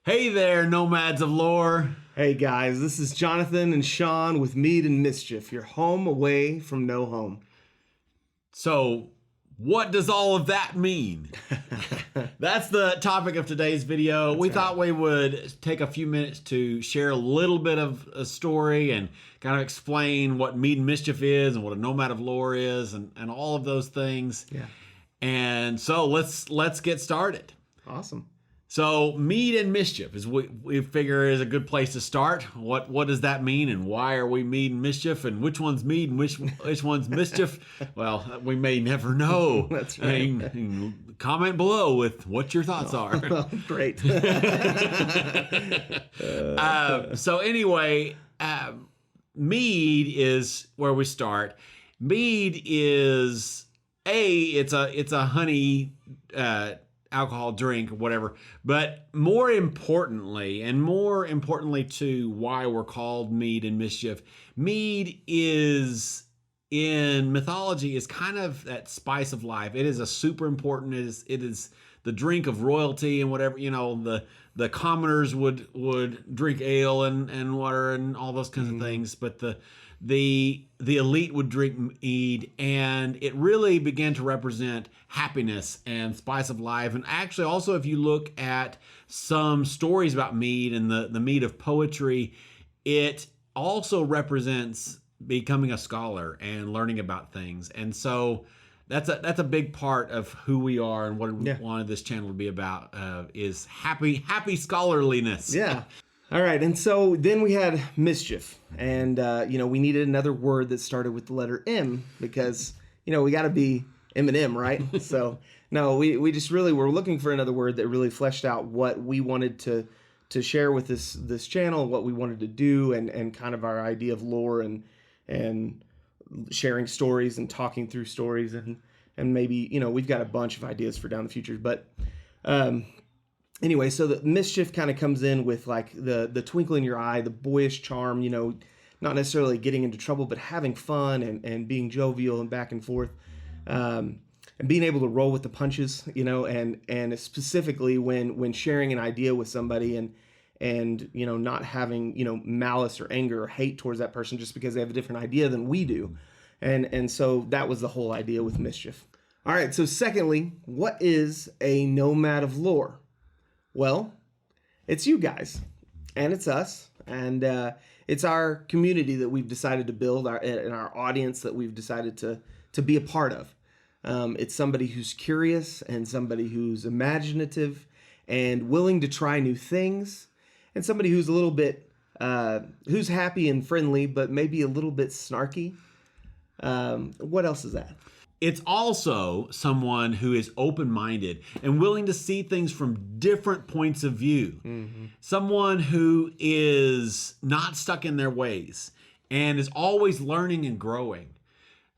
Hey there, Nomads of Lore. Hey guys, this is Jonathan and Sean with Mead and Mischief, your home away from no home. So, what does all of that mean? That's the topic of today's video. We thought we would take a few minutes to share a little bit of a story and kind of explain what Mead and Mischief is and what a Nomad of Lore is and all of those things. Yeah. And so let's get started. Awesome. So Mead and Mischief is we figure is a good place to start. What does that mean, and why are we Mead and Mischief, and which one's Mead and which one's Mischief? Well, we may never know. That's right. Comment below with what your thoughts are. Well, great. So anyway, Mead is where we start. Mead is it's a honey alcohol drink or whatever, but more importantly to why we're called Mead and Mischief, mead is in mythology is kind of that spice of life. It is a super important, it is the drink of royalty and whatever, the commoners would drink ale and water and all those kinds of things, but the elite would drink mead, and it really began to represent happiness and spice of life. And actually, also, if you look at some stories about mead and the mead of poetry, it also represents becoming a scholar and learning about things. And so that's a big part of who we are and what we wanted this channel to be about, is happy scholarliness. Yeah. All right, and so then we had Mischief, and we needed another word that started with the letter M because we got to be M&M, right? So no, we just really were looking for another word that really fleshed out what we wanted to share with this channel, what we wanted to do, and kind of our idea of lore and sharing stories and talking through stories, and maybe we've got a bunch of ideas for down the future, but. Anyway, so the Mischief kind of comes in with like the twinkle in your eye, the boyish charm, not necessarily getting into trouble, but having fun and being jovial and back and forth, and being able to roll with the punches, and specifically when sharing an idea with somebody and not having, malice or anger or hate towards that person just because they have a different idea than we do. And so that was the whole idea with Mischief. All right, so secondly, what is a Nomad of Lore? Well, it's you guys, and it's us, and it's our community that we've decided to build, and our audience that we've decided to be a part of. It's somebody who's curious and somebody who's imaginative and willing to try new things, and somebody who's a little bit who's happy and friendly, but maybe a little bit snarky. What else is that? It's also someone who is open-minded and willing to see things from different points of view. Mm-hmm. Someone who is not stuck in their ways and is always learning and growing.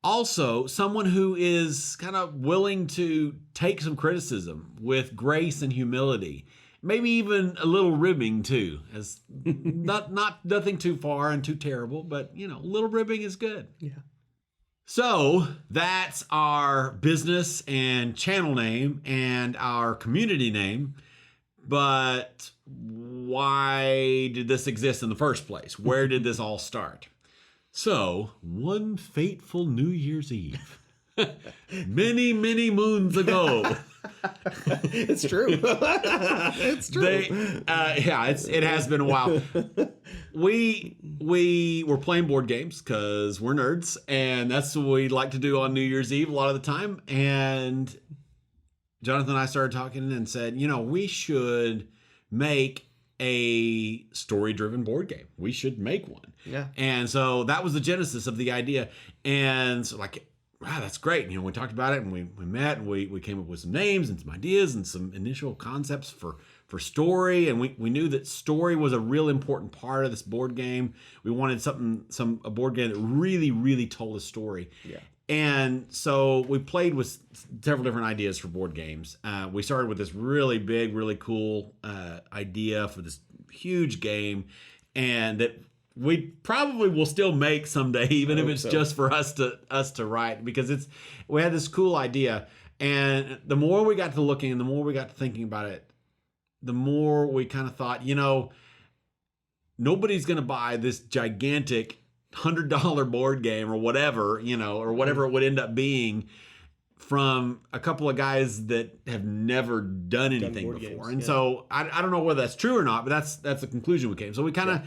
Also, someone who is kind of willing to take some criticism with grace and humility. Maybe even a little ribbing too, as nothing too far and too terrible, but a little ribbing is good. Yeah. So that's our business and channel name and our community name. But why did this exist in the first place? Where did this all start? So one fateful New Year's Eve, many, many moons ago. It's true. It's true. It has been a while. We were playing board games because we're nerds, and that's what we like to do on New Year's Eve a lot of the time. And Jonathan and I started talking and said, we should make a story-driven board game. We should make one. Yeah. And so that was the genesis of the idea. And so wow, that's great. We talked about it, and we met, and we came up with some names and some ideas and some initial concepts for story. And we knew that story was a real important part of this board game. We wanted a board game that really, really told a story. Yeah. And so we played with several different ideas for board games. We started with this really big, really cool idea for this huge game, and that we probably will still make someday, even if it's just for us to write, because we had this cool idea. And the more we got to looking and the more we got to thinking about it, the more we kind of thought, nobody's going to buy this gigantic $100 board game or whatever, or whatever it would end up being from a couple of guys that have never done anything before. Games, and so I don't know whether that's true or not, but that's the conclusion we came. So we kind of,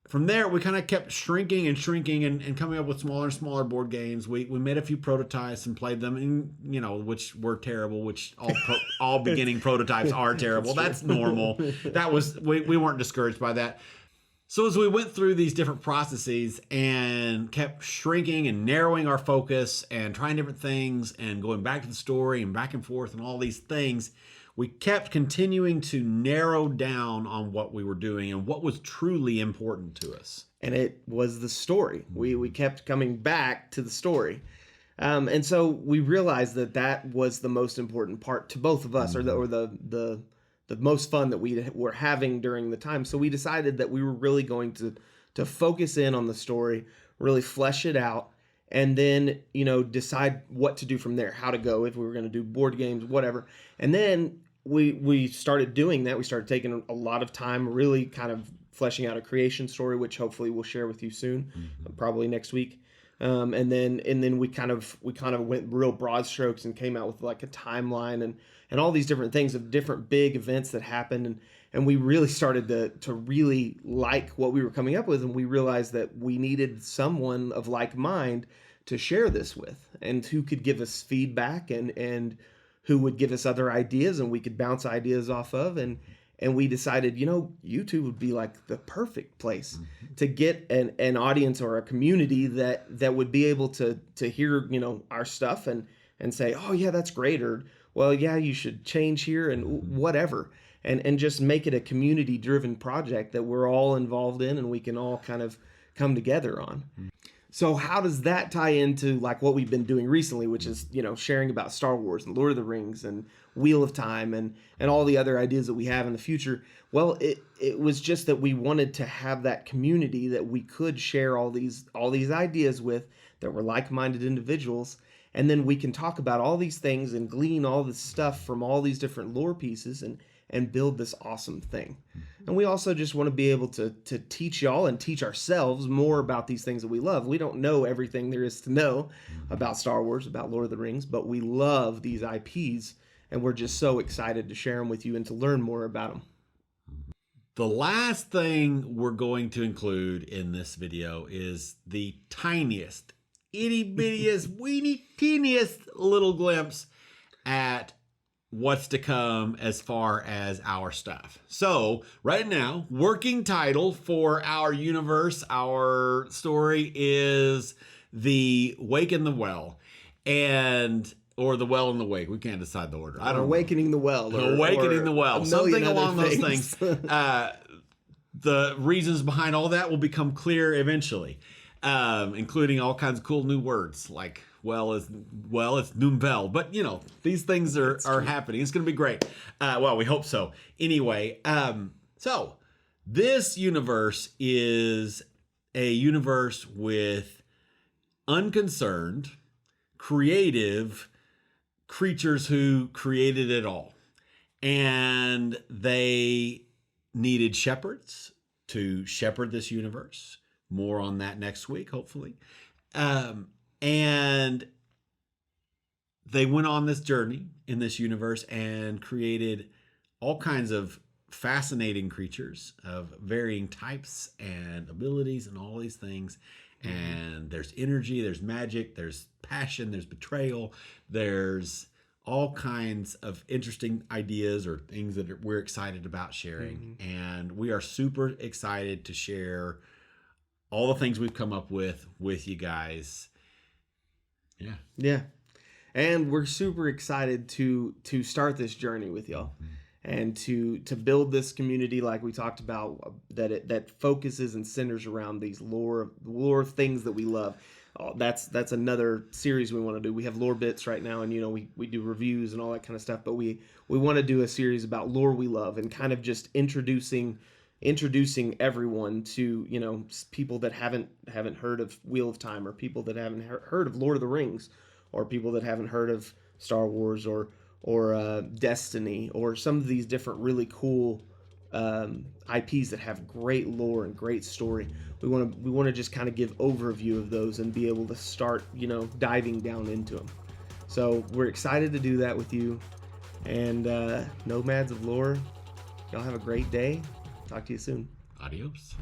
from there, we kind of kept shrinking and coming up with smaller and smaller board games. We made a few prototypes and played them, and which were terrible. Which all beginning prototypes are terrible. That's normal. That was we weren't discouraged by that. So as we went through these different processes and kept shrinking and narrowing our focus and trying different things and going back to the story and back and forth and all these things, we kept continuing to narrow down on what we were doing and what was truly important to us. And it was the story. We kept coming back to the story. And so we realized that was the most important part to both of us, or the most fun that we were having during the time. So we decided that we were really going to focus in on the story, really flesh it out, and then, decide what to do from there, how to go, if we were going to do board games, whatever. And then we started doing that. We started taking a lot of time, really kind of fleshing out a creation story, which hopefully we'll share with you soon, probably next week. And then we kind of went real broad strokes and came out with like a timeline and all these different things of different big events that happened. And we really started to really like what we were coming up with. And we realized that we needed someone of like mind to share this with, and who could give us feedback and who would give us other ideas, and we could bounce ideas off of. And we decided, YouTube would be like the perfect place to get an audience or a community that would be able to hear, our stuff and say, oh yeah, that's great. Or, well, yeah, you should change here and whatever. And just make it a community driven project that we're all involved in and we can all kind of come together on. So how does that tie into like what we've been doing recently, which is, sharing about Star Wars and Lord of the Rings and Wheel of Time and all the other ideas that we have in the future? Well, it was just that we wanted to have that community that we could share all these ideas with, that were like-minded individuals. And then we can talk about all these things and glean all this stuff from all these different lore pieces and build this awesome thing. And we also just want to be able to teach y'all and teach ourselves more about these things that we love. We don't know everything there is to know about Star Wars, about Lord of the Rings, but we love these IPs, and we're just so excited to share them with you and to learn more about them. The last thing we're going to include in this video is the tiniest, itty-bittiest, weeny-teeniest little glimpse at what's to come as far as our stuff. So right now, working title for our universe, our story, is The Wake in the Well, or The Well in the Wake. We can't decide the order. I don't Awakening the Well. Awakening the Well. Something along those things. The reasons behind all that will become clear eventually, including all kinds of cool new words like it's Noomvel, but these things are happening. It's going to be great. Well, we hope so. Anyway, so this universe is a universe with unconcerned, creative creatures who created it all. And they needed shepherds to shepherd this universe. More on that next week, hopefully. And they went on this journey in this universe and created all kinds of fascinating creatures of varying types and abilities and all these things. And there's energy, there's magic, there's passion, there's betrayal, there's all kinds of interesting ideas or things that we're excited about sharing. And we are super excited to share all the things we've come up with you guys. Yeah. And we're super excited to start this journey with y'all and to build this community like we talked about, that focuses and centers around these lore things that we love. That's another series we want to do. We have lore bits right now, and we do reviews and all that kind of stuff, but we want to do a series about lore we love and kind of just introducing everyone to people that haven't heard of Wheel of Time, or people that haven't heard of Lord of the Rings, or people that haven't heard of Star Wars or or Destiny, or some of these different really cool IPs that have great lore and great story. We want to just kind of give overview of those and be able to start, diving down into them. So we're excited to do that with you. And Nomads of Lore, y'all have a great day. Talk to you soon. Adios.